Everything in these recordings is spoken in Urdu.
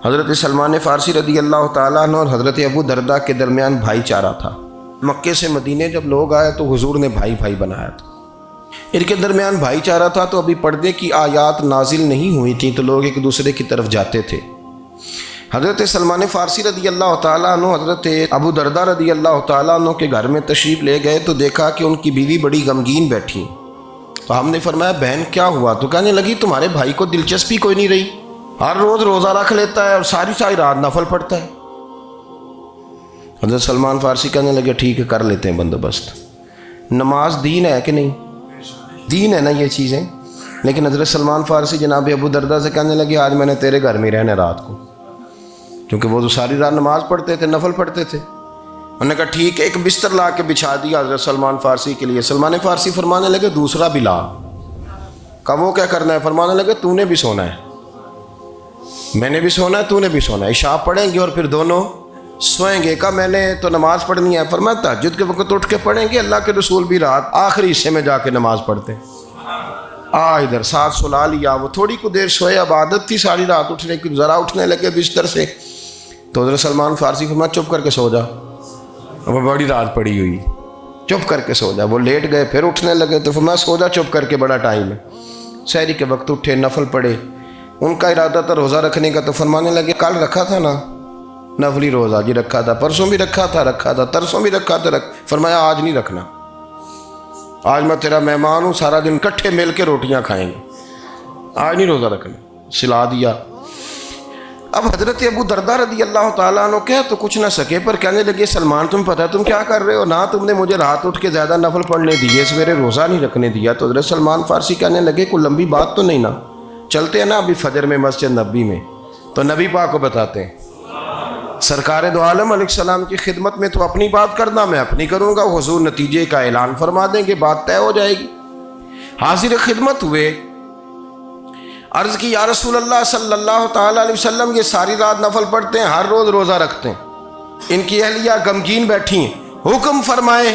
حضرت سلمان فارسی رضی اللہ تعالیٰ عنہ اور حضرت ابو درداء کے درمیان بھائی چارہ تھا۔ مکے سے مدینے جب لوگ آئے تو حضور نے بھائی بھائی بنایا تھا، ان کے درمیان بھائی چارہ تھا، تو ابھی پردے کی آیات نازل نہیں ہوئی تھیں تو لوگ ایک دوسرے کی طرف جاتے تھے۔ حضرت سلمان فارسی رضی اللہ تعالیٰ عنہ حضرت ابو درداء رضی اللہ تعالیٰ عنہ کے گھر میں تشریف لے گئے تو دیکھا کہ ان کی بیوی بڑی غمگین بیٹھی، تو ہم نے فرمایا بہن کیا ہوا؟ تو کہنے لگی تمہارے بھائی کو دلچسپی کوئی نہیں رہی، ہر روز روزہ رکھ لیتا ہے اور ساری رات نفل پڑھتا ہے۔ حضرت سلمان فارسی کہنے لگے ٹھیک ہے کر لیتے ہیں بندوبست۔ نماز دین ہے کہ نہیں؟ دین ہے نا یہ چیزیں۔ لیکن حضرت سلمان فارسی جناب ابو درداء سے کہنے لگے آج میں نے تیرے گھر میں رہنا رات کو، کیونکہ وہ تو ساری رات نماز پڑھتے تھے، نفل پڑھتے تھے۔ انہوں نے کہا ٹھیک ہے، ایک بستر لا کے بچھا دیا حضرت سلمان فارسی کے لیے۔ سلمان فارسی فرمانے لگے دوسرا بھی لا۔ کہا وہ کیا کرنا ہے؟ فرمانے لگے تو نے بھی سونا ہے، میں نے بھی سونا ہے، تو نے بھی سونا ہے، عشاء پڑھیں گے اور پھر دونوں سوئیں گے۔ کہا میں نے تو نماز پڑھنی ہے۔ فرمایا تہجد کے وقت اٹھ کے پڑھیں گے، اللہ کے رسول بھی رات آخری حصے میں جا کے نماز پڑھتے۔ ادھر ساتھ سلا لیا، وہ تھوڑی کو دیر سوئے، اب عادت تھی ساری رات اٹھنے کی، ذرا اٹھنے لگے بستر سے تو حضرت سلمان فارسی فرمایا چپ کر کے سو جا، اب بڑی رات پڑی ہوئی، چپ کر کے سو جا۔ وہ لیٹ گئے، پھر اٹھنے لگے تو فرمایا سو جا چپ کر کے، بڑا ٹائم ہے۔ سحری کے وقت اٹھے، نفل پڑھے، ان کا ارادہ تھا روزہ رکھنے کا، تو فرمانے لگے کل رکھا تھا نا نفلی روزہ؟ جی رکھا تھا۔ پرسوں بھی رکھا تھا، ترسوں بھی رکھا تھا۔ فرمایا آج نہیں رکھنا، آج میں تیرا مہمان ہوں، سارا دن کٹھے مل کے روٹیاں کھائیں گے، آج نہیں روزہ رکھنا، سلا دیا۔ اب حضرت ابو درداء رضی اللہ تعالیٰ عنہ کہہ تو کچھ نہ سکے، پر کہنے لگے سلمان تم پتہ تم کیا کر رہے ہو؟ نہ تم نے مجھے رات اٹھ کے زیادہ نفل پڑھنے دیے، سویرے روزہ نہیں رکھنے دیا۔ تو حضرت سلمان فارسی کہنے لگے کوئی لمبی بات تو نہیں نا، چلتے ہیں نا ابھی فجر میں مسجد نبی میں، تو نبی پاک کو بتاتے ہیں سرکار دو عالم علیہ السلام کی خدمت میں تو اپنی بات کرنا، میں اپنی کروں گا، حضور نتیجے کا اعلان فرما دیں گے، بات طے ہو جائے گی۔ حاضر خدمت ہوئے، عرض کی یا رسول اللہ صلی اللہ تعالیٰ علیہ وسلم یہ ساری رات نفل پڑھتے ہیں، ہر روز روزہ رکھتے ہیں، ان کی اہلیہ غمگین بیٹھی ہیں، حکم فرمائیں۔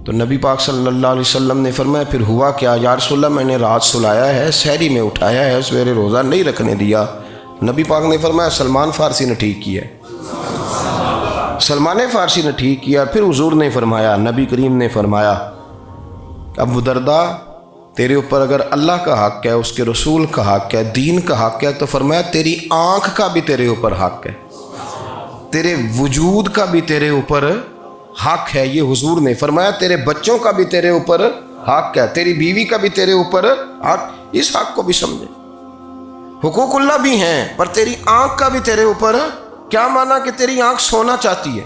تو نبی پاک صلی اللہ علیہ وسلم نے فرمایا پھر ہوا کیا؟ یا رسول اللہ میں نے رات سلایا ہے، سحری میں اٹھایا ہے، سویرے روزہ نہیں رکھنے دیا۔ نبی پاک نے فرمایا سلمان فارسی نے ٹھیک کیا، سلمان فارسی نے ٹھیک کیا۔ پھر حضور نے فرمایا، نبی کریم نے فرمایا ابو درداء تیرے اوپر اگر اللہ کا حق ہے، اس کے رسول کا حق ہے، دین کا حق ہے، تو فرمایا تیری آنکھ کا بھی تیرے اوپر حق ہے، تیرے وجود کا بھی تیرے اوپر حق ہے۔ یہ حضور نے فرمایا تیرے بچوں کا بھی تیرے اوپر حق ہے، تیری بیوی کا بھی تیرے اوپر حق۔ اس حق کو بھی سمجھے، حقوق اللہ بھی ہیں، پر تیری آنکھ کا بھی تیرے اوپر کیا مانا کہ تیری آنکھ سونا چاہتی ہے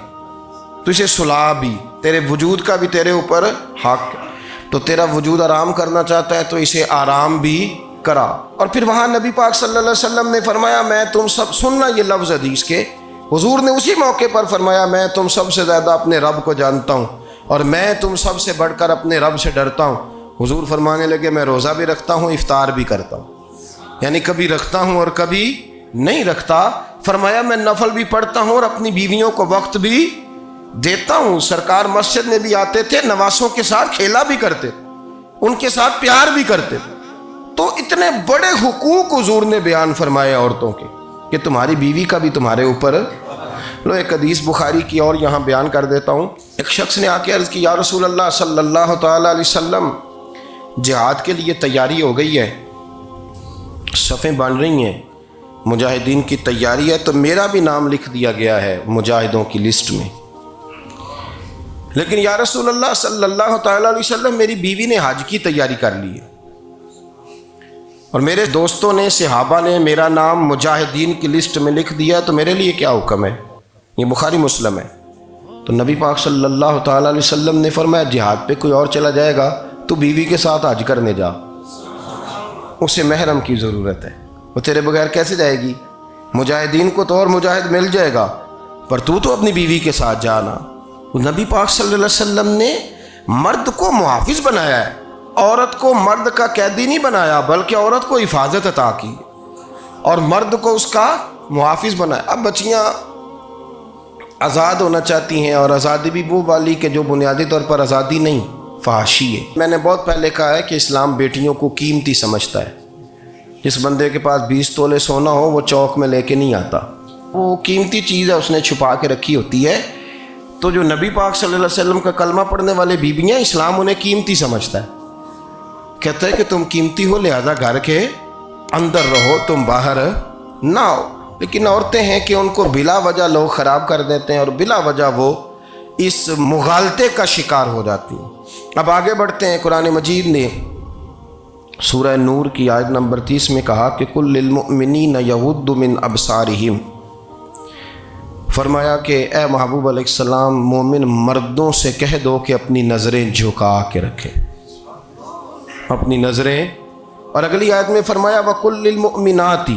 تو اسے سلا بھی، تیرے وجود کا بھی تیرے اوپر حق ہے، تو تیرا وجود آرام کرنا چاہتا ہے تو اسے آرام بھی کرا۔ اور پھر وہاں نبی پاک صلی اللہ علیہ وسلم نے فرمایا میں تم سب سننا یہ لفظ حدیث کے، حضور نے اسی موقع پر فرمایا میں تم سب سے زیادہ اپنے رب کو جانتا ہوں اور میں تم سب سے بڑھ کر اپنے رب سے ڈرتا ہوں۔ حضور فرمانے لگے میں روزہ بھی رکھتا ہوں، افطار بھی کرتا ہوں، یعنی کبھی رکھتا ہوں اور کبھی نہیں رکھتا۔ فرمایا میں نفل بھی پڑھتا ہوں اور اپنی بیویوں کو وقت بھی دیتا ہوں۔ سرکار مسجد میں بھی آتے تھے، نواسوں کے ساتھ کھیلا بھی کرتے تھے، ان کے ساتھ پیار بھی کرتے تھے۔ تو اتنے بڑے حقوق حضور نے بیان فرمائے عورتوں کے کہ تمہاری بیوی کا بھی تمہارے اوپر۔ لو ایک حدیث بخاری کی اور یہاں بیان کر دیتا ہوں۔ ایک شخص نے آ کے عرض کی یا رسول اللہ صلی اللہ تعالیٰ علیہ وسلم جہاد کے لیے تیاری ہو گئی ہے، صفیں بن رہی ہیں، مجاہدین کی تیاری ہے، تو میرا بھی نام لکھ دیا گیا ہے مجاہدوں کی لسٹ میں، لیکن یا رسول اللہ صلی اللہ تعالیٰ علیہ وسلم میری بیوی نے حج کی تیاری کر لی ہے اور میرے دوستوں نے صحابہ نے میرا نام مجاہدین کی لسٹ میں لکھ دیا، تو میرے لیے کیا حکم ہے؟ یہ بخاری مسلم ہے۔ تو نبی پاک صلی اللہ تعالیٰ علیہ وسلم نے فرمایا جہاد پہ کوئی اور چلا جائے گا تو بیوی کے ساتھ حج کرنے جا، اسے محرم کی ضرورت ہے، وہ تیرے بغیر کیسے جائے گی؟ مجاہدین کو تو اور مجاہد مل جائے گا، پر تو اپنی بیوی کے ساتھ جانا۔ نبی پاک صلی اللہ علیہ وسلم نے مرد کو محافظ بنایا ہے، عورت کو مرد کا قیدی نہیں بنایا، بلکہ عورت کو حفاظت عطا کی اور مرد کو اس کا محافظ بنایا۔ اب بچیاں آزاد ہونا چاہتی ہیں، اور آزادی بھی وہ والی کہ جو بنیادی طور پر آزادی نہیں، فحاشی ہے۔ میں نے بہت پہلے کہا ہے کہ اسلام بیٹیوں کو قیمتی سمجھتا ہے۔ جس بندے کے پاس 20 تولے سونا ہو وہ چوک میں لے کے نہیں آتا، وہ قیمتی چیز ہے، اس نے چھپا کے رکھی ہوتی ہے۔ تو جو نبی پاک صلی اللہ علیہ وسلم کا کلمہ پڑھنے والے بیویاں، اسلام انہیں قیمتی سمجھتا ہے، کہتا ہے کہ تم قیمتی ہو لہذا گھر کے اندر رہو، تم باہر نہ آؤ۔ لیکن عورتیں ہیں کہ ان کو بلا وجہ لوگ خراب کر دیتے ہیں اور بلا وجہ وہ اس مغالطے کا شکار ہو جاتی ہیں۔ اب آگے بڑھتے ہیں۔ قرآن مجید نے سورہ نور کی آیت نمبر 30 میں کہا کہ کل للمؤمنین یغضوا من ابصارہم، فرمایا کہ اے محبوب علیہ السلام مومن مردوں سے کہہ دو کہ اپنی نظریں جھکا کے رکھیں، اپنی نظریں۔ اور اگلی آیت میں فرمایا وَقُلْ لِلْمُؤْمِنَاتِ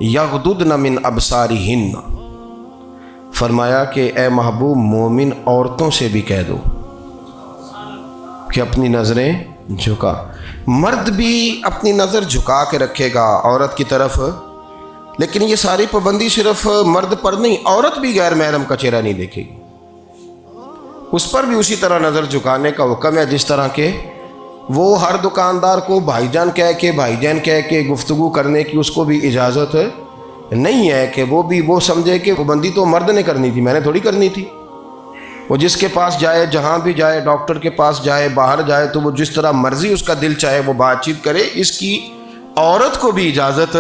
یغضضن من ابصارہن، فرمایا کہ اے محبوب مومن عورتوں سے بھی کہہ دو کہ اپنی نظریں جھکا۔ مرد بھی اپنی نظر جھکا کے رکھے گا عورت کی طرف، لیکن یہ ساری پابندی صرف مرد پر نہیں، عورت بھی غیر محرم کا چہرہ نہیں دیکھے گی، اس پر بھی اسی طرح نظر جھکانے کا حکم ہے جس طرح کہ وہ ہر دکاندار کو بھائی جان کہہ کے گفتگو کرنے کی اس کو بھی اجازت نہیں ہے کہ وہ بھی وہ سمجھے کہ پابندی تو مرد نے کرنی تھی، میں نے تھوڑی کرنی تھی۔ وہ جس کے پاس جائے، جہاں بھی جائے، ڈاکٹر کے پاس جائے، باہر جائے، تو وہ جس طرح مرضی اس کا دل چاہے وہ بات چیت کرے، اس کی عورت کو بھی اجازت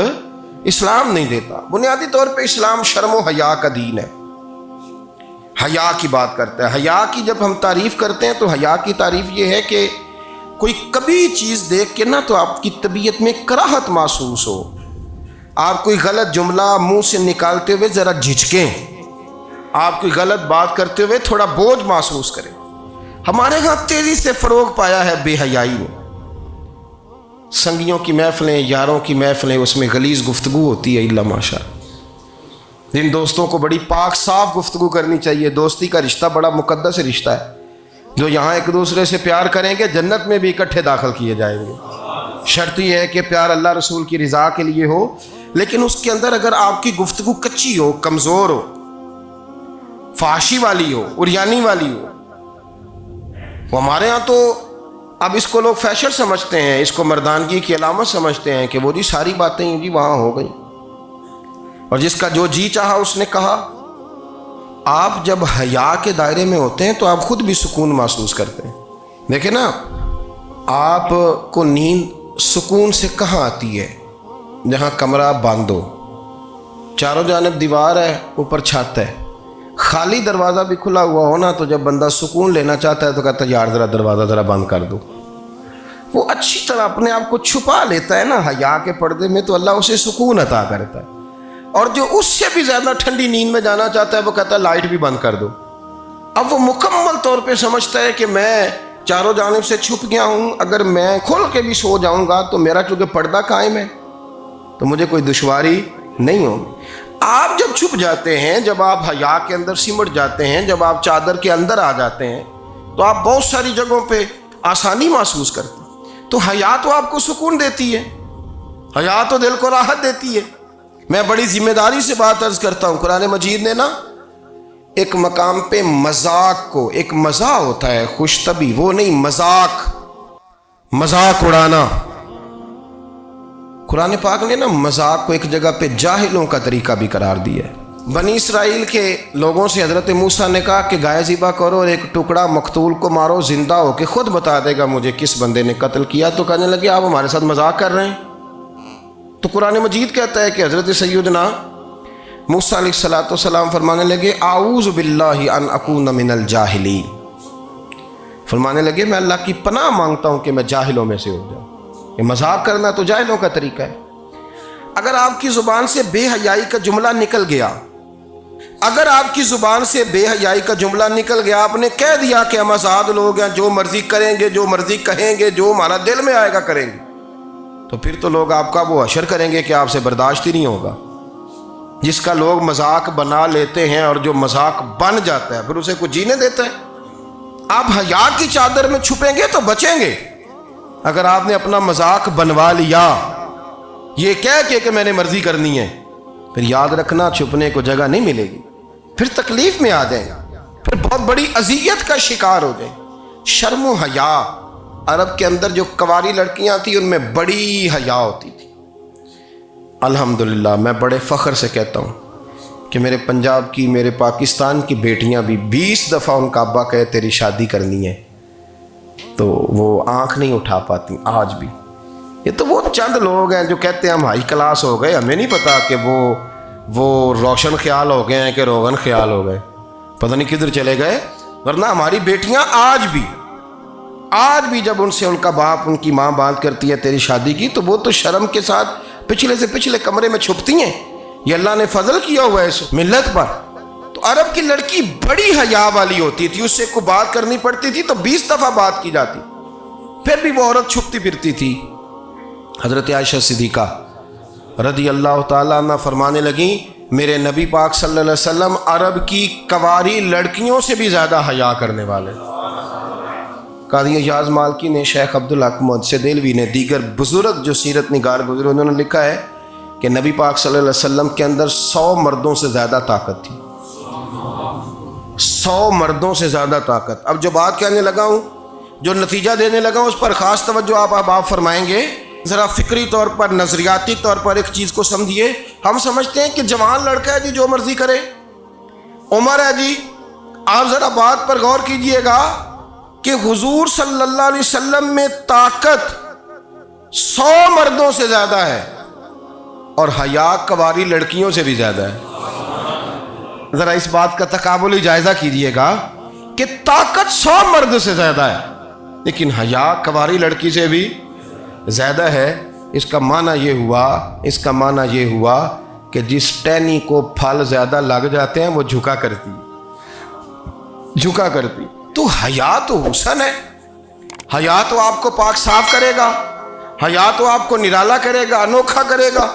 اسلام نہیں دیتا۔ بنیادی طور پہ اسلام شرم و حیا کا دین ہے، حیا کی بات کرتا ہے۔ حیا کی جب ہم تعریف کرتے ہیں تو حیا کی تعریف یہ ہے کہ کوئی کبھی چیز دیکھ کے نہ تو آپ کی طبیعت میں کراہت محسوس ہو، آپ کوئی غلط جملہ منہ سے نکالتے ہوئے ذرا جھجکیں، آپ کوئی غلط بات کرتے ہوئے تھوڑا بوجھ محسوس کریں۔ ہمارے ہاں تیزی سے فروغ پایا ہے بے حیائی میں، سنگیوں کی محفلیں، یاروں کی محفلیں، اس میں غلیظ گفتگو ہوتی ہے الا ماشاء۔ جن دوستوں کو بڑی پاک صاف گفتگو کرنی چاہیے، دوستی کا رشتہ بڑا مقدس رشتہ ہے، جو یہاں ایک دوسرے سے پیار کریں گے جنت میں بھی اکٹھے داخل کیے جائیں گے۔ شرط یہ ہے کہ پیار اللہ رسول کی رضا کے لیے ہو، لیکن اس کے اندر اگر آپ کی گفتگو کچی ہو، کمزور ہو، فحاشی والی ہو، عریانی والی ہو، وہ ہمارے ہاں تو اب اس کو لوگ فیشن سمجھتے ہیں، اس کو مردانگی کی علامت سمجھتے ہیں کہ وہ جی ساری باتیں جی وہاں ہو گئیں، اور جس کا جو جی چاہا اس نے کہا۔ آپ جب حیا کے دائرے میں ہوتے ہیں تو آپ خود بھی سکون محسوس کرتے ہیں۔ دیکھیں نا، آپ کو نیند سکون سے کہاں آتی ہے؟ جہاں کمرہ بند ہو، چاروں جانب دیوار ہے، اوپر چھت ہے، خالی دروازہ بھی کھلا ہوا ہو نا، تو جب بندہ سکون لینا چاہتا ہے تو کہتا ہے یار ذرا دروازہ ذرا بند کر دو۔ وہ اچھی طرح اپنے آپ کو چھپا لیتا ہے نا حیا کے پردے میں، تو اللہ اسے سکون عطا کرتا ہے۔ اور جو اس سے بھی زیادہ ٹھنڈی نیند میں جانا چاہتا ہے وہ کہتا ہے لائٹ بھی بند کر دو۔ اب وہ مکمل طور پہ سمجھتا ہے کہ میں چاروں جانب سے چھپ گیا ہوں، اگر میں کھل کے بھی سو جاؤں گا تو میرا چونکہ پردہ قائم ہے تو مجھے کوئی دشواری نہیں ہوگی۔ آپ جب چھپ جاتے ہیں، جب آپ حیا کے اندر سمٹ جاتے ہیں، جب آپ چادر کے اندر آ جاتے ہیں تو آپ بہت ساری جگہوں پہ آسانی محسوس کرتے ہیں۔ تو حیا تو آپ کو سکون دیتی ہے، حیا تو دل کو راحت دیتی ہے۔ میں بڑی ذمہ داری سے بات عرض کرتا ہوں، قرآن مجید نے نا ایک مقام پہ مذاق کو، ایک مزاح ہوتا ہے خوش طبی، وہ نہیں، مذاق اڑانا، قرآن پاک نے نا مذاق کو ایک جگہ پہ جاہلوں کا طریقہ بھی قرار دیا ہے۔ بنی اسرائیل کے لوگوں سے حضرت موسیٰ نے کہا کہ گائے ذبح کرو اور ایک ٹکڑا مقتول کو مارو، زندہ ہو کے خود بتا دے گا مجھے کس بندے نے قتل کیا۔ تو کہنے لگے آپ ہمارے ساتھ مذاق کر رہے ہیں۔ تو قرآن مجید کہتا ہے کہ حضرت سیدنا موسیٰ علیہ السلام فرمانے لگے اعوذ باللہ ان اکون من الجاہلین، فرمانے لگے میں اللہ کی پناہ مانگتا ہوں کہ میں جاہلوں میں سے ہو جاؤں۔ یہ مذاق کرنا تو جاہلوں کا طریقہ ہے۔ اگر آپ کی زبان سے بے حیائی کا جملہ نکل گیا، اگر آپ کی زبان سے بے حیائی کا جملہ نکل گیا، آپ نے کہہ دیا کہ ہم آزاد لوگ ہیں، جو مرضی کریں گے، جو مرضی کہیں گے، جو ہمارا دل میں آئے گا کریں گے، تو پھر تو لوگ آپ کا وہ حشر کریں گے کہ آپ سے برداشت ہی نہیں ہوگا۔ جس کا لوگ مذاق بنا لیتے ہیں اور جو مذاق بن جاتا ہے پھر اسے کوئی جینے دیتا ہے۔ آپ حیا کی چادر میں چھپیں گے تو بچیں گے۔ اگر آپ نے اپنا مذاق بنوا لیا یہ کہہ کے کہ میں نے مرضی کرنی ہے، پھر یاد رکھنا چھپنے کو جگہ نہیں ملے گی۔ پھر تکلیف میں آ جائیں، پھر بہت بڑی اذیت کا شکار ہو جائیں۔ شرم و حیا، عرب کے اندر جو کنواری لڑکیاں تھیں ان میں بڑی حیا ہوتی تھی۔ الحمدللہ میں بڑے فخر سے کہتا ہوں کہ میرے پنجاب کی، میرے پاکستان کی بیٹیاں بھی 20 دفعہ ان کا ابا کہے تیری شادی کرنی ہے تو وہ آنکھ نہیں اٹھا پاتی آج بھی۔ یہ تو وہ چند لوگ ہیں جو کہتے ہیں ہم ہائی کلاس ہو گئے، ہمیں نہیں پتا کہ وہ روشن خیال ہو گئے ہیں کہ روغن خیال ہو گئے، پتہ نہیں کدھر چلے گئے۔ ورنہ ہماری بیٹیاں آج بھی جب ان سے ان کا باپ، ان کی ماں بات کرتی ہے تیری شادی کی، تو وہ تو شرم کے ساتھ پچھلے سے پچھلے کمرے میں چھپتی ہیں۔ یہ اللہ نے فضل کیا ہوا ہے اس ملت پر۔ تو عرب کی لڑکی بڑی حیا والی ہوتی تھی، اس سے کوئی بات کرنی پڑتی تھی تو 20 دفعہ بات کی جاتی، پھر بھی وہ عورت چھپتی پھرتی تھی۔ حضرت عائشہ صدیقہ رضی اللہ تعالیٰ عنہ فرمانے لگیں میرے نبی پاک صلی اللہ علیہ وسلم عرب کی کنواری لڑکیوں سے بھی زیادہ حیا کرنے والے۔ قاضی اعجاز مالکی نے، شیخ عبدالحق محدث دہلوی نے، دیگر بزرگ جو سیرت نگار گزرے انہوں نے لکھا ہے کہ نبی پاک صلی اللہ علیہ وسلم کے اندر 100 مردوں سے زیادہ طاقت تھی، 100 مردوں سے زیادہ طاقت۔ اب جو بات کہنے لگا ہوں، جو نتیجہ دینے لگا ہوں، اس پر خاص توجہ آپ فرمائیں گے۔ ذرا فکری طور پر، نظریاتی طور پر ایک چیز کو سمجھیے۔ ہم سمجھتے ہیں کہ جوان لڑکا ہے جی جو مرضی کرے، عمر ہے جی۔ آپ ذرا بات پر غور کیجئے گا کہ حضور صلی اللہ علیہ وسلم میں طاقت 100 مردوں سے زیادہ ہے اور حیا کنواری لڑکیوں سے بھی زیادہ ہے۔ ذرا اس بات کا تقابلی جائزہ کیجئے گا کہ طاقت 100 مرد سے زیادہ ہے لیکن حیا کنواری لڑکی سے بھی زیادہ ہے۔ اس کا معنی یہ ہوا کہ جس ٹہنی کو پھل زیادہ لگ جاتے ہیں وہ جھکا کرتی۔ تو حیا تو حسن ہے، حیا تو آپ کو پاک صاف کرے گا، حیا تو آپ کو نرالا کرے گا، انوکھا کرے گا۔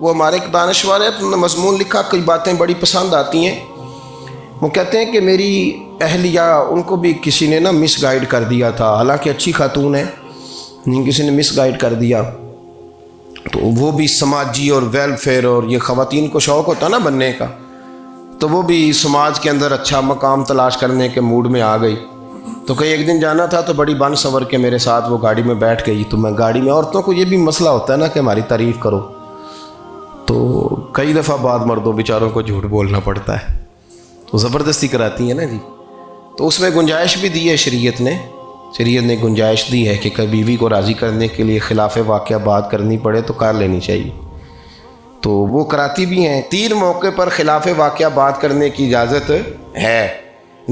وہ ہمارے ایک دانشور ہے، انہوں نے مضمون لکھا، کئی باتیں بڑی پسند آتی ہیں۔ وہ کہتے ہیں کہ میری اہلیہ، ان کو بھی کسی نے مس گائیڈ کر دیا تھا، حالانکہ اچھی خاتون ہے، کسی نے مس گائیڈ کر دیا۔ تو وہ بھی سماجی اور ویلفیئر اور یہ خواتین کو شوق ہوتا نا بننے کا، تو وہ بھی سماج کے اندر اچھا مقام تلاش کرنے کے موڈ میں آ گئی۔ تو کئی ایک دن جانا تھا تو بڑی بن سنور کے میرے ساتھ وہ گاڑی میں بیٹھ گئی۔ تو میں گاڑی میں، عورتوں کو یہ بھی مسئلہ ہوتا ہے نا کہ ہماری تعریف کرو، تو کئی دفعہ بعد مردوں بیچاروں کو جھوٹ بولنا پڑتا ہے، تو زبردستی کراتی ہیں نا جی۔ تو اس میں گنجائش بھی دی ہے شریعت نے گنجائش دی ہے کہ کبھی بیوی کو راضی کرنے کے لیے خلاف واقعہ بات کرنی پڑے تو کر لینی چاہیے، تو وہ کراتی بھی ہیں۔ 3 موقع پر خلاف واقعہ بات کرنے کی اجازت ہے،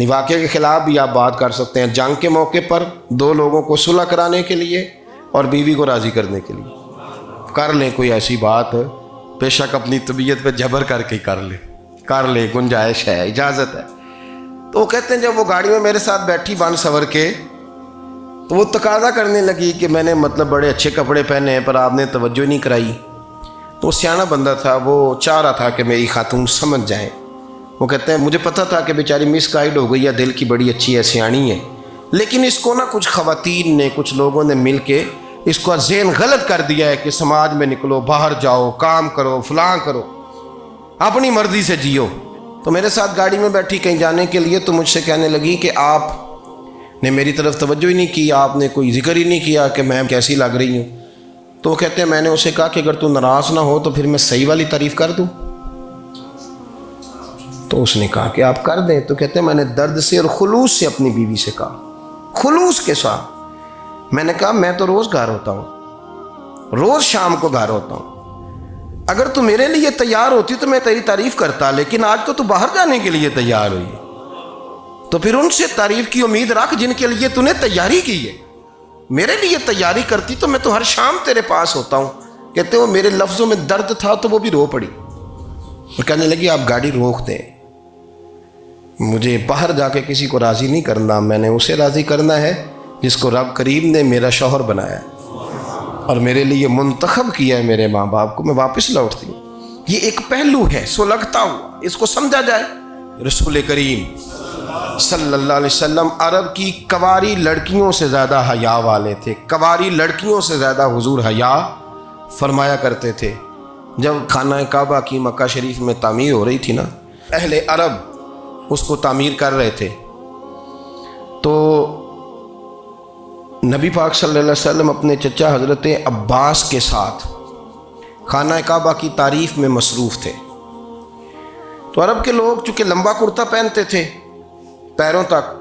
واقعے کے خلاف بھی آپ بات کر سکتے ہیں۔ جنگ کے موقع پر 2 لوگوں کو صلح کرانے کے لیے اور بیوی کو راضی کرنے کے لیے کر لیں کوئی ایسی بات، بے شک اپنی طبیعت پہ جبر کر کے کر لیں، گنجائش ہے، اجازت ہے۔ تو وہ کہتے ہیں جب وہ گاڑی میں میرے ساتھ بیٹھی بن سنور کے، تو وہ تقاضا کرنے لگی کہ میں نے بڑے اچھے کپڑے پہنے ہیں پر آپ نے توجہ نہیں کرائی۔ تو وہ سیاںا بندہ تھا، وہ چاہ رہا تھا کہ میری خاتون سمجھ جائیں۔ وہ کہتے ہیں مجھے پتہ تھا کہ بیچاری مس گائیڈ ہو گئی ہے، دل کی بڑی اچھی ہے، سیاਣੀ ہے، لیکن اس کو کچھ خواتین نے، کچھ لوگوں نے مل کے اس کو ذہن غلط کر دیا ہے کہ سماج میں نکلو، باہر جاؤ، کام کرو، فلاں کرو، اپنی مرضی سے جیو۔ تو میرے ساتھ گاڑی میں بیٹھی کہیں جانے کے لیے، تو مجھ سے کہنے لگی کہ آپ نے میری طرف توجہ ہی نہیں کی، آپ نے کوئی ذکر ہی نہیں کیا کہ میں کیسی لگ رہی ہوں۔ تو وہ کہتے ہیں میں نے اسے کہا کہ اگر تو ناراض نہ ہو تو پھر میں صحیح والی تعریف کر دوں۔ تو اس نے کہا کہ آپ کر دیں۔ تو کہتے ہیں میں نے درد سے اور خلوص سے اپنی بیوی سے کہا، خلوص کے ساتھ میں نے کہا میں تو روز گھر ہوتا ہوں، روز شام کو گھر ہوتا ہوں، اگر تو میرے لیے تیار ہوتی تو میں تیری تعریف کرتا، لیکن آج تو باہر جانے کے لیے تیار ہوئی، تو پھر ان سے تعریف کی امید رکھ جن کے لیے تو نے تیاری کی ہے۔ میرے لیے تیاری کرتی تو میں تو ہر شام تیرے پاس ہوتا ہوں۔ کہتے وہ میرے لفظوں میں درد تھا تو وہ بھی رو پڑی، اور کہنے لگی آپ گاڑی روک دیں، مجھے باہر جا کے کسی کو راضی نہیں کرنا، میں نے اسے راضی کرنا ہے جس کو رب کریم نے میرا شوہر بنایا ہے اور میرے لیے منتخب کیا ہے میرے ماں باپ کو، میں واپس لوٹتی ہوں۔ یہ ایک پہلو ہے سلگتا ہوا، اس کو سمجھا جائے۔ رسول کریم صلی اللہ علیہ وسلم عرب کی کنواری لڑکیوں سے زیادہ حیا والے تھے، کنواری لڑکیوں سے زیادہ حضور حیا فرمایا کرتے تھے۔ جب خانہ کعبہ کی مکہ شریف میں تعمیر ہو رہی تھی نا، اہل عرب اس کو تعمیر کر رہے تھے، تو نبی پاک صلی اللہ علیہ وسلم اپنے چچا حضرت عباس کے ساتھ خانہ کعبہ کی تعریف میں مصروف تھے۔ تو عرب کے لوگ چونکہ لمبا کرتا پہنتے تھے پیروں تک،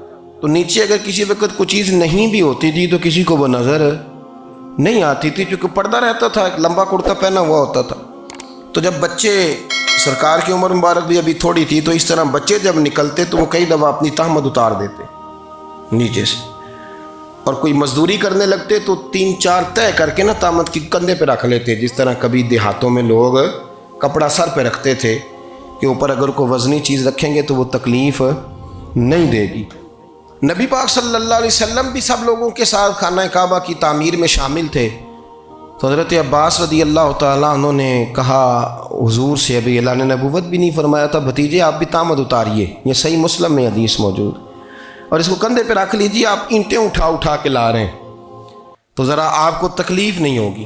تو نیچے اگر کسی وقت کوئی چیز نہیں بھی ہوتی تھی تو کسی کو وہ نظر نہیں آتی تھی، چونکہ پردہ رہتا تھا، ایک لمبا کرتا پہنا ہوا ہوتا تھا۔ تو جب بچے، سرکار کی عمر مبارک بھی ابھی تھوڑی تھی، تو اس طرح بچے جب نکلتے تو وہ کئی دفعہ اپنی تہمد اتار دیتے نیچے سے، اور کوئی مزدوری کرنے لگتے تو 3-4 طے کر کے نا تہمد کی کندھے پہ رکھ لیتے، جس طرح کبھی دیہاتوں میں لوگ کپڑا سر پہ رکھتے تھے کہ اوپر اگر کوئی وزنی چیز رکھیں گے تو وہ تکلیف نہیں دے گی۔ نبی پاک صلی اللہ علیہ وسلم بھی سب لوگوں کے ساتھ خانہ کعبہ کی تعمیر میں شامل تھے۔ تو حضرت عباس رضی اللہ تعالیٰ عنہ نے کہا حضور سے، ابھی اعلان نبوت بھی نہیں فرمایا تھا، بھتیجے آپ بھی تہمد اتاریے، یہ صحیح مسلم میں حدیث موجود، اور اس کو کندھے پہ رکھ لیجیے، آپ اینٹیں اٹھا کے لا رہے ہیں تو ذرا آپ کو تکلیف نہیں ہوگی۔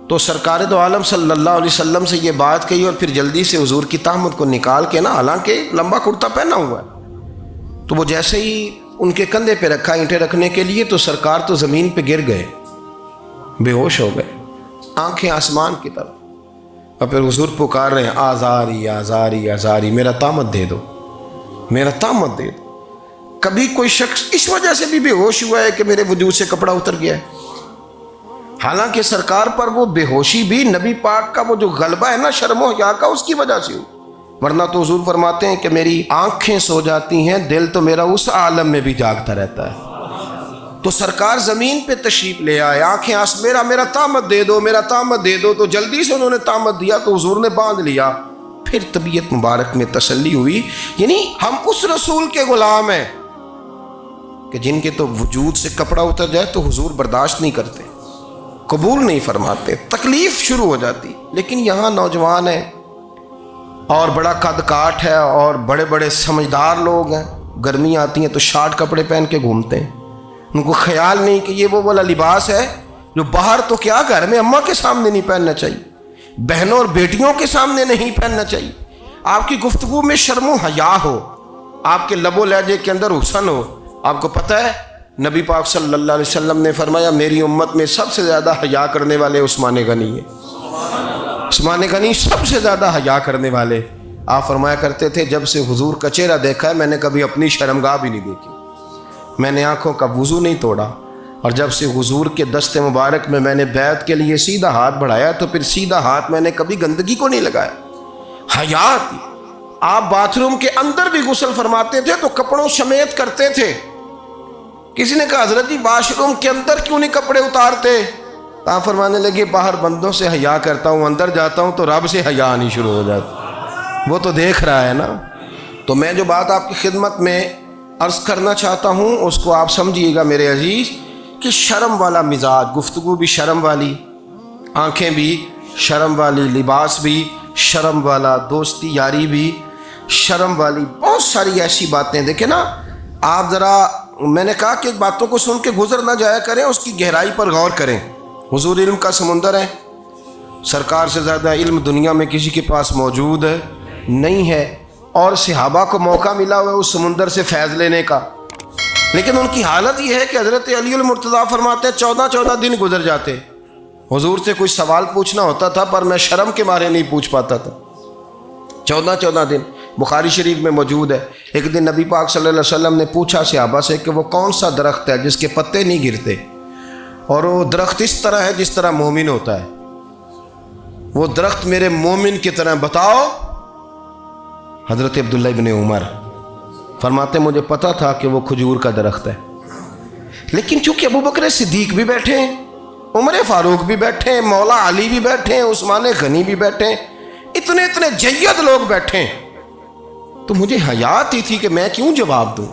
تو سرکار دو عالم صلی اللہ علیہ وسلم سے یہ بات کہی، اور پھر جلدی سے حضور کی تہمد کو نکال کے نا، حالانکہ لمبا کرتا پہنا ہوا ہے، تو وہ جیسے ہی ان کے کندھے پہ رکھا اینٹیں رکھنے کے لیے، تو سرکار تو زمین پہ گر گئے، بے ہوش ہو گئے، آنکھیں آسمان کی طرف، اور پھر حضور پکار رہے ہیں آزاری آزاری آزاری، میرا تہمد دے دو، میرا تہمد دے دو۔ کبھی کوئی شخص اس وجہ سے بھی بے ہوش ہوا ہے کہ میرے وجود سے کپڑا اتر گیا ہے؟ حالانکہ سرکار پر وہ بے ہوشی بھی نبی پاک کا وہ جو غلبہ ہے نا شرم و حیا کا، اس کی وجہ سے ہوئی، ورنہ تو حضور فرماتے ہیں کہ میری آنکھیں سو جاتی ہیں، دل تو میرا اس عالم میں بھی جاگتا رہتا ہے۔ تو سرکار زمین پہ تشریف لے آئے، آنکھیں میرا تہمد دے دو، میرا تہمد دے دو، تو جلدی سے انہوں نے تہمد دیا، تو حضور نے باندھ لیا۔ پھر طبیعت مبارک میں تسلی ہوئی، یعنی ہم اس رسول کے غلام ہیں کہ جن کے تو وجود سے کپڑا اتر جائے تو حضور برداشت نہیں کرتے، قبول نہیں فرماتے، تکلیف شروع ہو جاتی۔ لیکن یہاں نوجوان ہیں اور بڑا قد کاٹ ہے اور بڑے بڑے سمجھدار لوگ ہیں، گرمی آتی ہیں تو شارٹ کپڑے پہن کے گھومتے ہیں، ان کو خیال نہیں کہ یہ وہ والا لباس ہے جو باہر تو کیا گھر میں اماں کے سامنے نہیں پہننا چاہیے، بہنوں اور بیٹیوں کے سامنے نہیں پہننا چاہیے۔ آپ کی گفتگو میں شرم و حیا ہو، آپ کے لب و لہجے کے اندر حسن ہو۔ آپ کو پتہ ہے نبی پاک صلی اللہ علیہ وسلم نے فرمایا میری امت میں سب سے زیادہ حیا کرنے والے عثمان غنی ہیں، عثمان غنی سب سے زیادہ حیا کرنے والے۔ آپ فرمایا کرتے تھے جب سے حضور کا چہرہ دیکھا ہے میں نے کبھی اپنی شرمگاہ بھی نہیں دیکھی، میں نے آنکھوں کا وضو نہیں توڑا، اور جب سے حضور کے دست مبارک میں نے بیعت کے لیے سیدھا ہاتھ بڑھایا تو پھر سیدھا ہاتھ میں نے کبھی گندگی کو نہیں لگایا، حیا تھی۔ آپ باتھ روم کے اندر بھی غسل فرماتے تھے تو کپڑوں سمیت کرتے تھے۔ کسی نے کہا حضرت جی واش روم کے اندر کیوں نہیں کپڑے اتارتے؟ آپ فرمانے لگے باہر بندوں سے حیا کرتا ہوں، اندر جاتا ہوں تو رب سے حیا آنی شروع ہو جاتی، وہ تو دیکھ رہا ہے نا۔ تو میں جو بات آپ کی خدمت میں عرض کرنا چاہتا ہوں اس کو آپ سمجھیے گا میرے عزیز، کہ شرم والا مزاج، گفتگو بھی شرم والی، آنکھیں بھی شرم والی، لباس بھی شرم والا، دوستی یاری بھی شرم والی، بہت ساری ایسی باتیں۔ دیکھیں نا آپ ذرا، میں نے کہا کہ باتوں کو سن کے گزر نہ جایا کریں، اس کی گہرائی پر غور کریں۔ حضور علم کا سمندر ہے، سرکار سے زیادہ علم دنیا میں کسی کے پاس موجود نہیں ہے، اور صحابہ کو موقع ملا ہوا ہے اس سمندر سے فیض لینے کا، لیکن ان کی حالت یہ ہے کہ حضرت علی المرتضیٰ فرماتے ہیں 14 دن گزر جاتے، حضور سے کوئی سوال پوچھنا ہوتا تھا پر میں شرم کے مارے نہیں پوچھ پاتا تھا، 14 دن۔ بخاری شریف میں موجود ہے، ایک دن نبی پاک صلی اللہ علیہ وسلم نے پوچھا صحابہ سے کہ وہ کون سا درخت ہے جس کے پتے نہیں گرتے، اور وہ درخت اس طرح ہے جس طرح مومن ہوتا ہے، وہ درخت میرے مومن کی طرح بتاؤ۔ حضرت عبداللہ ابن عمر فرماتے مجھے پتا تھا کہ وہ کھجور کا درخت ہے، لیکن چونکہ ابو بکر صدیق بھی بیٹھے ہیں، عمر فاروق بھی بیٹھے ہیں، مولا علی بھی بیٹھے ہیں، عثمان غنی بھی بیٹھے ہیں، اتنے جید لوگ بیٹھے ہیں، تو مجھے حیا آتی تھی کہ میں کیوں جواب دوں۔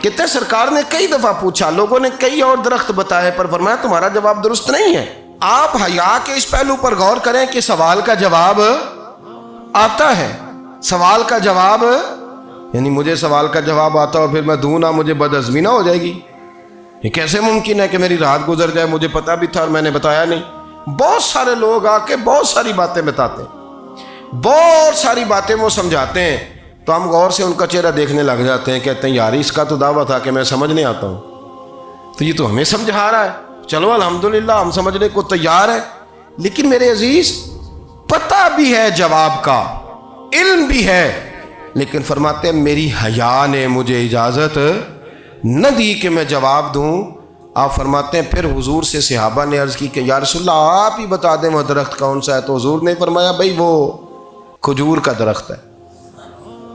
کہتے ہیں سرکار نے کئی دفعہ پوچھا، لوگوں نے کئی اور درخت بتائے، پر فرمایا تمہارا جواب درست نہیں ہے۔ آپ حیا کے اس پہلو پر غور کریں کہ سوال کا جواب آتا ہے، سوال کا جواب، یعنی مجھے سوال کا جواب آتا اور پھر میں دوں نہ، مجھے بدعزمی نہ ہو جائے گی؟ یہ کیسے ممکن ہے کہ میری رات گزر جائے، مجھے پتا بھی تھا اور میں نے بتایا نہیں؟ بہت سارے لوگ آ کے بہت ساری باتیں بتاتے ہیں، بہت ساری باتیں وہ سمجھاتے ہیں، تو ہم غور سے ان کا چہرہ دیکھنے لگ جاتے ہیں، کہتے ہیں یار اس کا تو دعویٰ تھا کہ میں سمجھنے آتا ہوں، تو یہ تو ہمیں سمجھا رہا ہے، چلو الحمدللہ ہم سمجھنے کو تیار ہے۔ لیکن میرے عزیز پتہ بھی ہے جواب کا، علم بھی ہے، لیکن فرماتے ہیں میری حیا نے مجھے اجازت نہ دی کہ میں جواب دوں۔ آپ فرماتے ہیں پھر حضور سے صحابہ نے عرض کی کہ یا رسول اللہ آپ ہی بتا دیں وہ درخت کون سا ہے، تو حضور نے فرمایا بھئی وہ کھجور کا درخت ہے۔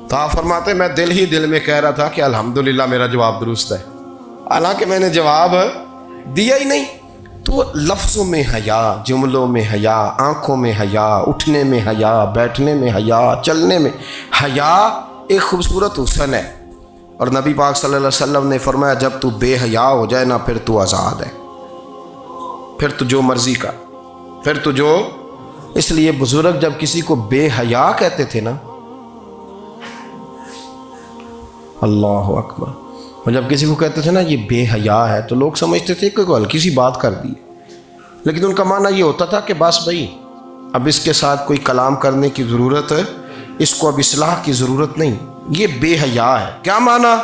تو آپ فرماتے ہیں میں دل ہی دل میں کہہ رہا تھا کہ الحمدللہ میرا جواب درست ہے، حالانکہ میں نے جواب دیا ہی نہیں۔ تو لفظوں میں حیا، جملوں میں حیا، آنکھوں میں حیا، اٹھنے میں حیا، بیٹھنے میں حیا، چلنے میں حیا ایک خوبصورت حسن ہے۔ اور نبی پاک صلی اللہ علیہ وسلم نے فرمایا جب تو بے حیا ہو جائے نا پھر تو آزاد ہے، پھر تو جو مرضی کا، پھر تو جو۔ اس لیے بزرگ جب کسی کو بے حیا کہتے تھے نا، اللہ اکبر، اور جب کسی کو کہتے تھے نا یہ بے حیا ہے تو لوگ سمجھتے تھے کہ کوئی ہلکی سی بات کر دی، لیکن ان کا معنی یہ ہوتا تھا کہ بس بھائی اب اس کے ساتھ کوئی کلام کرنے کی ضرورت ہے، اس کو اب اصلاح کی ضرورت نہیں، یہ بے حیا ہے۔ کیا معنی؟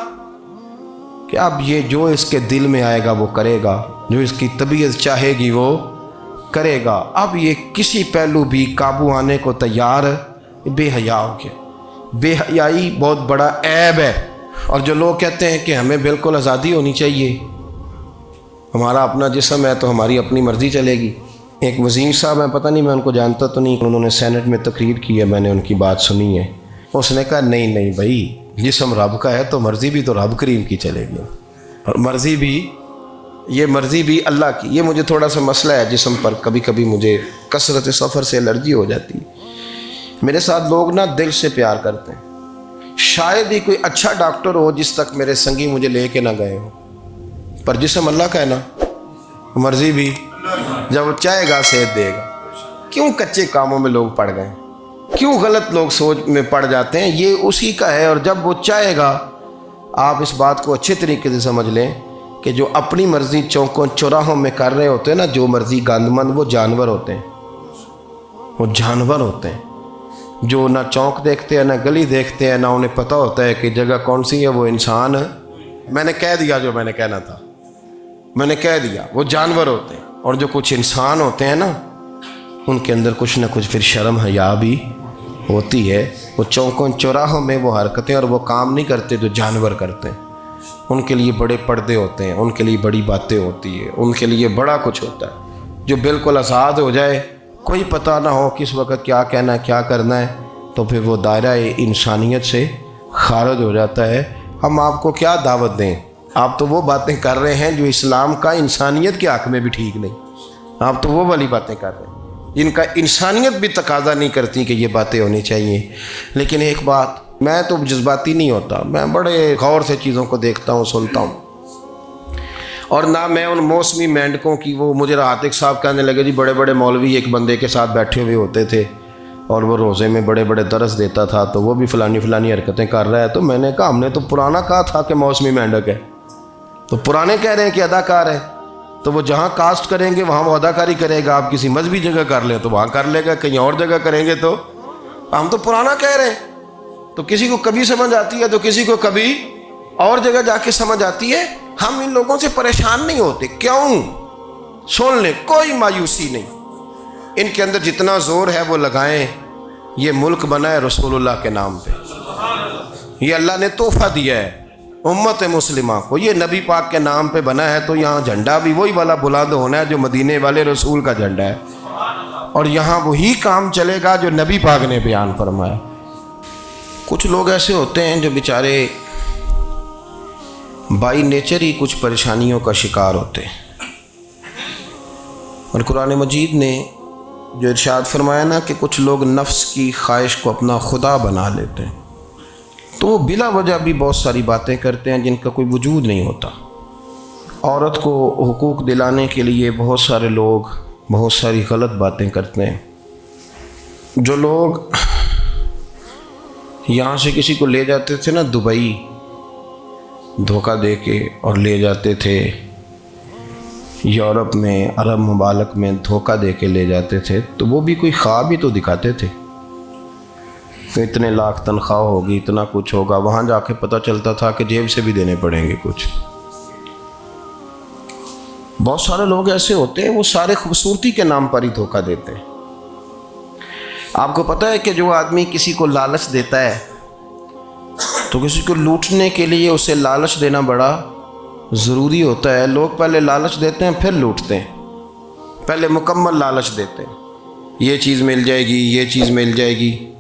کہ اب یہ جو اس کے دل میں آئے گا وہ کرے گا، جو اس کی طبیعت چاہے گی وہ کرے گا، اب یہ کسی پہلو بھی قابو آنے کو تیار ہے، بے حیا ہو گیا۔ بے حیائی بہت بڑا عیب ہے۔ اور جو لوگ کہتے ہیں کہ ہمیں بالکل آزادی ہونی چاہیے، ہمارا اپنا جسم ہے تو ہماری اپنی مرضی چلے گی۔ ایک وزیر صاحب ہیں، پتہ نہیں میں ان کو جانتا تو نہیں، انہوں نے سینٹ میں تقریر کی ہے، میں نے ان کی بات سنی ہے۔ اس نے کہا نہیں بھائی، جسم رب کا ہے تو مرضی بھی تو رب کریم کی چلے گی، اور مرضی بھی یہ مرضی بھی اللہ کی۔ یہ مجھے تھوڑا سا مسئلہ ہے جسم پر، کبھی کبھی مجھے کثرت سفر سے الرجی ہو جاتی ہے۔ میرے ساتھ لوگ نا دل سے پیار کرتے ہیں، شاید ہی کوئی اچھا ڈاکٹر ہو جس تک میرے سنگی مجھے لے کے نہ گئے ہو، پر جسم اللہ کا ہے نا، مرضی بھی جب وہ چاہے گا صحت دے گا۔ کیوں کچے کاموں میں لوگ پڑ گئے، کیوں غلط لوگ سوچ میں پڑ جاتے ہیں؟ یہ اسی کا ہے، اور جب وہ چاہے گا، آپ اس بات کو اچھے طریقے سے سمجھ لیں کہ جو اپنی مرضی چوکوں چوراہوں میں کر رہے ہوتے ہیں نا، جو مرضی گند مند، وہ جانور ہوتے ہیں، وہ جانور ہوتے ہیں جو نہ چونک دیکھتے ہیں نہ گلی دیکھتے ہیں، نہ انہیں پتہ ہوتا ہے کہ جگہ کون سی ہے۔ وہ انسان، میں نے کہہ دیا جو میں نے کہنا تھا، میں نے کہہ دیا، وہ جانور ہوتے ہیں۔ اور جو کچھ انسان ہوتے ہیں نا، ان کے اندر کچھ نہ کچھ پھر شرم حیا بھی ہوتی ہے۔ وہ چوکوں چوراہوں میں وہ حرکتیں اور وہ کام نہیں کرتے جو جانور کرتے ہیں۔ ان کے لیے بڑے پردے ہوتے ہیں، ان کے لیے بڑی باتیں ہوتی ہیں، ان کے لیے بڑا کچھ ہوتا ہے۔ جو بالکل آزاد ہو جائے، کوئی پتہ نہ ہو کس وقت کیا کہنا ہے کیا کرنا ہے، تو پھر وہ دائرہ انسانیت سے خارج ہو جاتا ہے۔ ہم آپ کو کیا دعوت دیں؟ آپ تو وہ باتیں کر رہے ہیں جو اسلام کا انسانیت کے حق میں بھی ٹھیک نہیں، آپ تو وہ والی باتیں کر رہے ہیں جن کا انسانیت بھی تقاضا نہیں کرتی کہ یہ باتیں ہونی چاہیے۔ لیکن ایک بات، میں تو جذباتی نہیں ہوتا، میں بڑے غور سے چیزوں کو دیکھتا ہوں، سنتا ہوں، اور نہ میں ان موسمی مینڈکوں کی۔ وہ مجھے عاتق صاحب کہنے لگے جی بڑے بڑے مولوی ایک بندے کے ساتھ بیٹھے ہوئے ہوتے تھے اور وہ روزے میں بڑے بڑے درس دیتا تھا، تو وہ بھی فلانی حرکتیں کر رہا ہے۔ تو میں نے کہا ہم نے تو پرانا کہا تھا کہ موسمی مینڈک ہے، تو پرانے کہہ رہے ہیں کہ اداکار ہے، تو وہ جہاں کاسٹ کریں گے وہاں وہ اداکاری کرے گا۔ آپ کسی مذہبی جگہ کر لیں تو وہاں کر لے گا، کہیں اور جگہ کریں گے تو ہم تو پرانا کہہ رہے ہیں۔ تو کسی کو کبھی سمجھ آتی ہے تو کسی کو کبھی اور جگہ جا کے سمجھ آتی ہے۔ ہم ان لوگوں سے پریشان نہیں ہوتے، کیوں؟ سن لیں، کوئی مایوسی نہیں، ان کے اندر جتنا زور ہے وہ لگائیں۔ یہ ملک بنا ہے رسول اللہ کے نام پہ، یہ اللہ نے تحفہ دیا ہے امت مسلمہ کو، یہ نبی پاک کے نام پہ بنا ہے، تو یہاں جھنڈا بھی وہی والا بلند ہونا ہے جو مدینے والے رسول کا جھنڈا ہے، اور یہاں وہی کام چلے گا جو نبی پاک نے بیان فرمایا۔ کچھ لوگ ایسے ہوتے ہیں جو بیچارے بائی نیچر ہی کچھ پریشانیوں کا شکار ہوتے ہیں، اور قرآن مجید نے جو ارشاد فرمایا نا کہ کچھ لوگ نفس کی خواہش کو اپنا خدا بنا لیتے ہیں، تو وہ بلا وجہ بھی بہت ساری باتیں کرتے ہیں جن کا کوئی وجود نہیں ہوتا۔ عورت کو حقوق دلانے کے لیے بہت سارے لوگ بہت ساری غلط باتیں کرتے ہیں۔ جو لوگ یہاں سے کسی کو لے جاتے تھے نا دبئی، دھوکہ دے کے اور لے جاتے تھے یورپ میں، عرب ممالک میں دھوکہ دے کے لے جاتے تھے، تو وہ بھی کوئی خواب ہی تو دکھاتے تھے۔ تو اتنے لاکھ تنخواہ ہوگی، اتنا کچھ ہوگا، وہاں جا کے پتہ چلتا تھا کہ جیب سے بھی دینے پڑیں گے کچھ۔ بہت سارے لوگ ایسے ہوتے ہیں وہ سارے خوبصورتی کے نام پر ہی دھوکہ دیتے ہیں۔ آپ کو پتہ ہے کہ جو آدمی کسی کو لالچ دیتا ہے تو کسی کو لوٹنے کے لیے اسے لالچ دینا بڑا ضروری ہوتا ہے۔ لوگ پہلے لالچ دیتے ہیں پھر لوٹتے ہیں، پہلے مکمل لالچ دیتے ہیں، یہ چیز مل جائے گی، یہ چیز مل جائے گی۔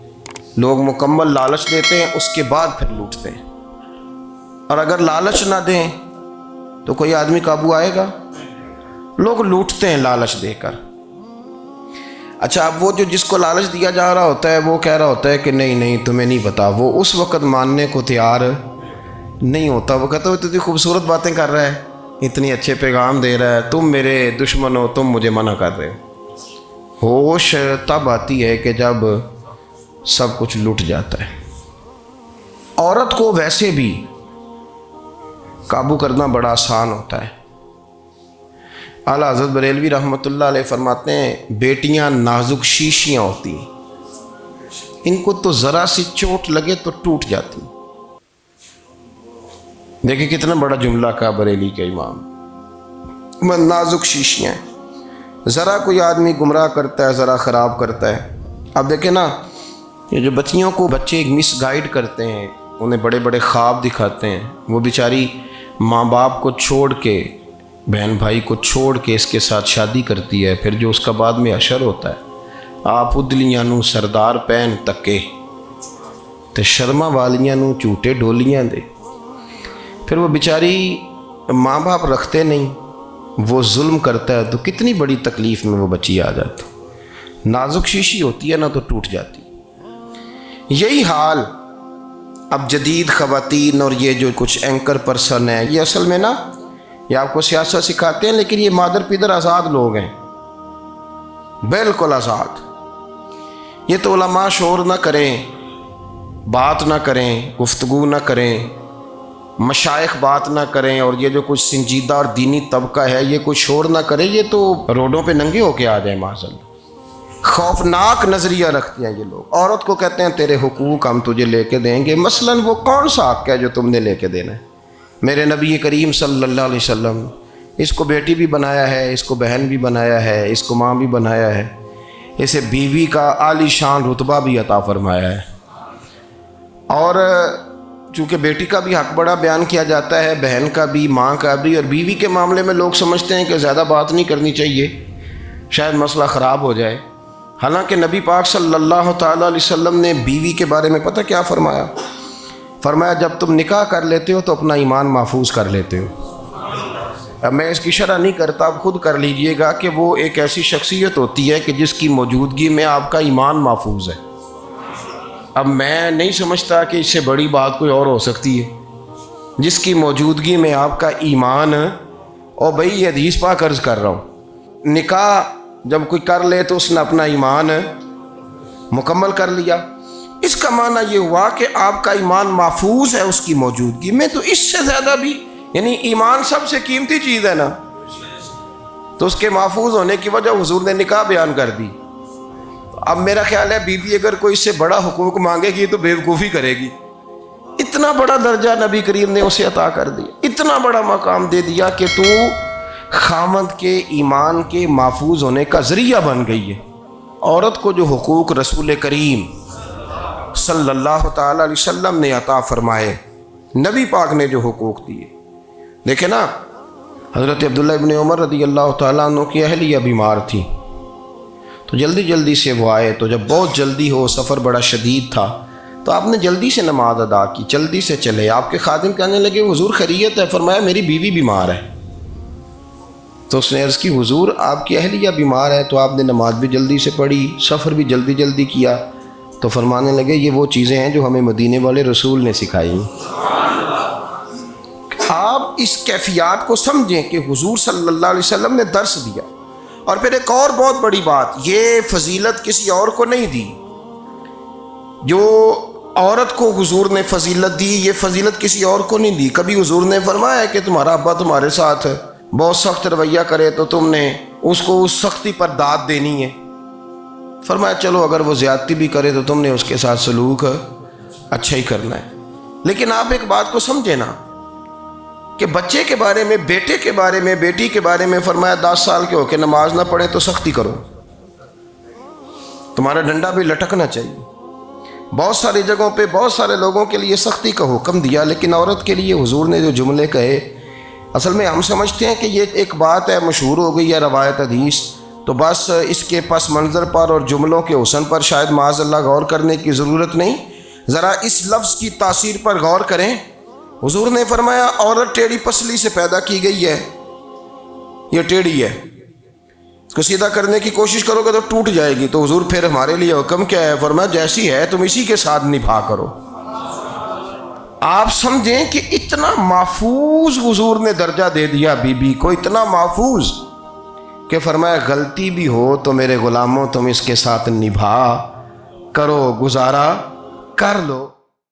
لوگ مکمل لالچ دیتے ہیں، اس کے بعد پھر لوٹتے ہیں۔ اور اگر لالچ نہ دیں تو کوئی آدمی قابو آئے گا؟ لوگ لوٹتے ہیں لالچ دے کر۔ اچھا، اب وہ جو جس کو لالچ دیا جا رہا ہوتا ہے وہ کہہ رہا ہوتا ہے کہ نہیں نہیں تمہیں نہیں پتا، وہ اس وقت ماننے کو تیار نہیں ہوتا۔ وہ کہتا ہے اتنی خوبصورت باتیں کر رہا ہے، اتنی اچھے پیغام دے رہا ہے، تم میرے دشمن ہو، تم مجھے منع کر رہے ہو۔ ہوش تب آتی ہے کہ جب سب کچھ لٹ جاتا ہے۔ عورت کو ویسے بھی قابو کرنا بڑا آسان ہوتا ہے۔ اعلیٰ حضرت بریلوی رحمۃ اللہ علیہ فرماتے ہیں بیٹیاں نازک شیشیاں ہوتی ہیں، ان کو تو ذرا سی چوٹ لگے تو ٹوٹ جاتی۔ دیکھیں کتنا بڑا جملہ کہا بریلی کے امام، نازک شیشیاں، ذرا کوئی آدمی گمراہ کرتا ہے، ذرا خراب کرتا ہے۔ اب دیکھیں نا، یہ جو بچیوں کو بچے مس گائیڈ کرتے ہیں، انہیں بڑے بڑے خواب دکھاتے ہیں، وہ بیچاری ماں باپ کو چھوڑ کے، بہن بھائی کو چھوڑ کے اس کے ساتھ شادی کرتی ہے، پھر جو اس کا بعد میں حشر ہوتا ہے، آپ ادلیاں نو سردار پہن تکے تے شرما والیاں نو جھوٹے ڈولیاں دے۔ پھر وہ بیچاری ماں باپ رکھتے نہیں، وہ ظلم کرتا ہے، تو کتنی بڑی تکلیف میں وہ بچی آ جاتی۔ نازک شیشی ہوتی ہے نا تو ٹوٹ جاتی۔ یہی حال اب جدید خواتین اور یہ جو کچھ اینکر پرسن ہیں، یہ اصل میں نا یہ آپ کو سیاست سکھاتے ہیں، لیکن یہ مادر پیدر آزاد لوگ ہیں، بالکل آزاد۔ یہ تو علماء شور نہ کریں، بات نہ کریں، گفتگو نہ کریں، مشائخ بات نہ کریں، اور یہ جو کچھ سنجیدہ اور دینی طبقہ ہے یہ کوئی شور نہ کرے، یہ تو روڈوں پہ ننگے ہو کے آ جائیں معاذ اللہ۔ خوفناک نظریہ رکھتے ہیں یہ لوگ۔ عورت کو کہتے ہیں تیرے حقوق ہم تجھے لے کے دیں گے۔ مثلاً وہ کون سا حق ہے جو تم نے لے کے دینا ہے؟ میرے نبی کریم صلی اللہ علیہ وسلم اس کو بیٹی بھی بنایا ہے، اس کو بہن بھی بنایا ہے، اس کو ماں بھی بنایا ہے، اسے بیوی کا عالی شان رتبہ بھی عطا فرمایا ہے۔ اور چونکہ بیٹی کا بھی حق بڑا بیان کیا جاتا ہے، بہن کا بھی، ماں کا بھی، اور بیوی کے معاملے میں لوگ سمجھتے ہیں کہ زیادہ بات نہیں کرنی چاہیے، شاید مسئلہ خراب ہو جائے۔ حالانکہ نبی پاک صلی اللہ تعالیٰ علیہ وسلم نے بیوی کے بارے میں پتہ کیا فرمایا؟ فرمایا جب تم نکاح کر لیتے ہو تو اپنا ایمان محفوظ کر لیتے ہو۔ اب میں اس کی شرح نہیں کرتا، اب خود کر لیجئے گا کہ وہ ایک ایسی شخصیت ہوتی ہے کہ جس کی موجودگی میں آپ کا ایمان محفوظ ہے۔ اب میں نہیں سمجھتا کہ اس سے بڑی بات کوئی اور ہو سکتی ہے، جس کی موجودگی میں آپ کا ایمان، اور بھائی یہ حدیث پاک عرض کر رہا ہوں، نکاح جب کوئی کر لے تو اس نے اپنا ایمان مکمل کر لیا۔ اس کا معنی یہ ہوا کہ آپ کا ایمان محفوظ ہے اس کی موجودگی میں، تو اس سے زیادہ بھی، یعنی ایمان سب سے قیمتی چیز ہے نا، تو اس کے محفوظ ہونے کی وجہ حضور نے نکاح بیان کر دی۔ اب میرا خیال ہے بیوی اگر کوئی اس سے بڑا حقوق مانگے گی تو بیوقوفی کرے گی۔ اتنا بڑا درجہ نبی کریم نے اسے عطا کر دیا، اتنا بڑا مقام دے دیا کہ تو خامد کے ایمان کے محفوظ ہونے کا ذریعہ بن گئی ہے۔ عورت کو جو حقوق رسول کریم صلی اللہ تعالیٰ علیہ وسلم نے عطا فرمائے، نبی پاک نے جو حقوق دیے، دیکھیں نا، حضرت عبداللہ ابن عمر رضی اللہ تعالیٰ عنہ کی اہلیہ بیمار تھی، تو جلدی جلدی سے وہ آئے، تو جب بہت جلدی ہو، سفر بڑا شدید تھا، تو آپ نے جلدی سے نماز ادا کی، جلدی سے چلے۔ آپ کے خادم کہنے لگے حضور خیریت ہے؟ فرمایا میری بیوی بیمار ہے۔ تو اس نے عرض کی حضور آپ کی اہلیہ بیمار ہے، تو آپ نے نماز بھی جلدی سے پڑھی، سفر بھی جلدی جلدی کیا۔ تو فرمانے لگے یہ وہ چیزیں ہیں جو ہمیں مدینے والے رسول نے سکھائی۔ آپ اس کیفیات کو سمجھیں کہ حضور صلی اللہ علیہ وسلم نے درس دیا۔ اور پھر ایک اور بہت بڑی بات، یہ فضیلت کسی اور کو نہیں دی، جو عورت کو حضور نے فضیلت دی، یہ فضیلت کسی اور کو نہیں دی۔ کبھی حضور نے فرمایا کہ تمہارا ابا تمہارے ساتھ بہت سخت رویہ کرے تو تم نے اس کو اس سختی پر داد دینی ہے۔ فرمایا چلو اگر وہ زیادتی بھی کرے تو تم نے اس کے ساتھ سلوک اچھا ہی کرنا ہے، لیکن آپ ایک بات کو سمجھے نا کہ بچے کے بارے میں، بیٹے کے بارے میں، بیٹی کے بارے میں فرمایا 10 سال کے ہو کے نماز نہ پڑھے تو سختی کرو، تمہارا ڈنڈا بھی لٹکنا چاہیے۔ بہت ساری جگہوں پہ بہت سارے لوگوں کے لیے سختی کا حکم دیا، لیکن عورت کے لیے حضور نے جو جملے کہے، اصل میں ہم سمجھتے ہیں کہ یہ ایک بات ہے، مشہور ہو گئی ہے روایت حدیث، تو بس اس کے پس منظر پر اور جملوں کے حسن پر شاید معاذ اللہ غور کرنے کی ضرورت نہیں، ذرا اس لفظ کی تاثیر پر غور کریں۔ حضور نے فرمایا عورت ٹیڑھی پسلی سے پیدا کی گئی ہے، یہ ٹیڑھی ہے، اس کو سیدھا کرنے کی کوشش کرو گے تو ٹوٹ جائے گی، تو حضور پھر ہمارے لیے حکم کیا ہے؟ فرمایا جیسی ہے تم اسی کے ساتھ نبھا کرو۔ آپ سمجھیں کہ اتنا محفوظ حضور نے درجہ دے دیا بی بی کو، اتنا محفوظ کہ فرمایا غلطی بھی ہو تو میرے غلاموں تم اس کے ساتھ نبھا کرو، گزارا کر لو۔